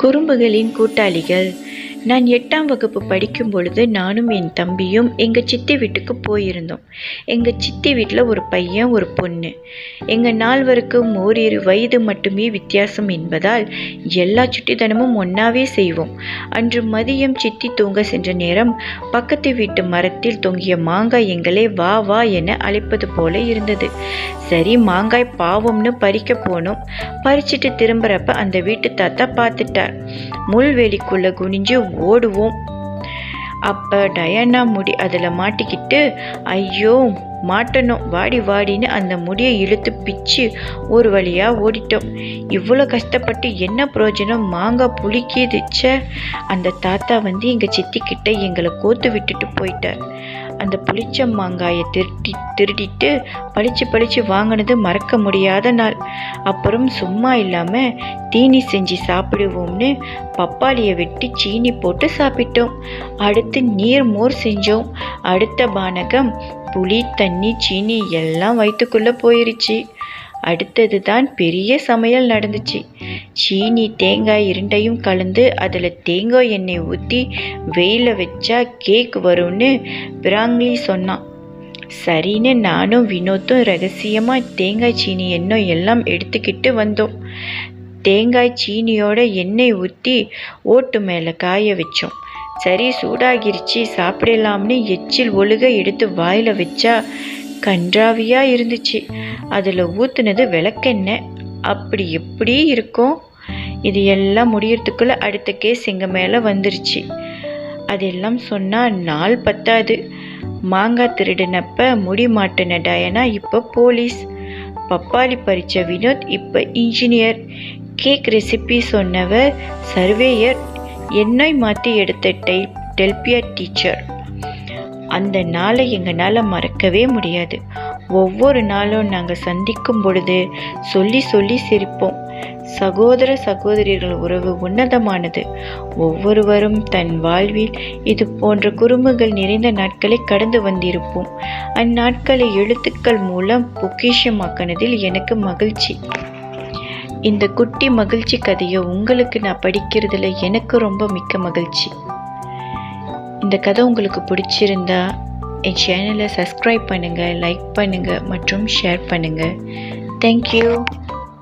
குறும்புகளின் கூட்டாளிகள். நான் 8ஆம் வகுப்பு படிக்கும் பொழுது நானும் என் தம்பியும் எங்கள் சித்தி வீட்டுக்கு போயிருந்தோம். எங்கள் சித்தி வீட்டில் ஒரு பையன் ஒரு பொண்ணு. எங்கள் நால்வருக்கும் ஓரிரு வயது மட்டுமே வித்தியாசம் என்பதால் எல்லா சுட்டித்தனமும் ஒன்றாவே செய்வோம். அன்று மதியம் சித்தி தூங்க சென்ற நேரம் பக்கத்து வீட்டு மரத்தில் தொங்கிய மாங்காய் எங்களை வா வா என அழைப்பது போல இருந்தது. சரி, மாங்காய் பாவம்னு பறிக்க போனோம். பறிச்சுட்டு திரும்புறப்ப அந்த வீட்டு தாத்தா பார்த்துட்டார். முள்வெளிக்குள்ள குனிஞ்சு ஓடுவோம். அப்ப டயானா முடி அதில் மாட்டிக்கிட்டு, ஐயோ மாட்டணும், வாடி வாடின்னு அந்த முடியை இழுத்து பிச்சு ஒரு வழியா ஓடிட்டோம். இவ்வளோ கஷ்டப்பட்டு என்ன பிரயோஜனம், மாங்காய் புளிக்கிதுச்ச. அந்த தாத்தா வந்து எங்கள் சித்திக்கிட்ட எங்களை கோத்து விட்டுட்டு போயிட்டார். அந்த புளிச்ச மாங்காயை திருடிட்டு பளிச்சு வாங்கினது மறக்க முடியாத நாள். அப்புறம் சும்மா இல்லாமல் தீனி செஞ்சு சாப்பிடுவோம்னு பப்பாளியை வெட்டி சீனி போட்டு சாப்பிட்டோம். அடுத்து நீர் மோர் செஞ்சோம். அடுத்த பானகம் புளி தண்ணி சீனி எல்லாம் வயிற்றுக்குள்ளே போயிருச்சு. அடுத்தது தான் பெரிய சமையல் நடந்துச்சு. சீனி தேங்காய் இரண்டையும் கலந்து அதில் தேங்காய் எண்ணெய் ஊற்றி வெயில வச்சா கேக் வரும்னு பிராங்லி சொன்னான். சரின்னு நானும் வினோத்தும் ரகசியமாக தேங்காய் சீனி எண்ணெய் எல்லாம் எடுத்துக்கிட்டு வந்தோம். தேங்காய் சீனியோட எண்ணெய் ஊற்றி ஓட்டு மேலே காய வச்சோம். சரி, சூடாகிருச்சு சாப்பிடலாம்னு எச்சில் ஒழுக எடுத்து வாயில் வச்சா கன்றாவியாக இருந்துச்சு. அதில் ஊற்றுனது விளக்கெண்ணெய். அப்படி எப்படி இருக்கும்? இது எல்லாம் முடியறதுக்குள்ளே அடுத்த கேஸ் எங்கள் மேலே வந்துருச்சு. அதெல்லாம் சொன்னால் நாள் பத்தாது. மாங்காய் திருடினப்ப முடி மாட்டின டயானா இப்போ போலீஸ், பப்பாளி பறித்த வினோத் இப்போ இன்ஜினியர், கேக் ரெசிபி சொன்னவர் சர்வேயர், எண்ணெய் மாற்றி எடுத்த டெல்பியா டீச்சர். அந்த நாளை எங்களால் மறக்கவே முடியாது. ஒவ்வொரு நாளும் நாங்கள் சந்திக்கும் பொழுது சொல்லி சிரிப்போம். சகோதர சகோதரிகள் உறவு உன்னதமானது. ஒவ்வொருவரும் தன் வாழ்வில் இது போன்ற குறும்புகள் நிறைந்த நாட்களை கடந்து வந்திருப்போம். அந்நாட்களை எழுத்துக்கள் மூலம் பொக்கிஷமாக்கினதில் எனக்கு மகிழ்ச்சி. இந்த குட்டி மகிழ்ச்சி கதையை உங்களுக்கு நான் படிக்கிறதுல எனக்கு ரொம்ப மிக்க மகிழ்ச்சி. இந்த கதை உங்களுக்கு பிடிச்சிருந்தா என் சேனலை சப்ஸ்கிரைப் பண்ணுங்கள், லைக் பண்ணுங்கள் மற்றும் ஷேர் பண்ணுங்கள். தேங்க்யூ.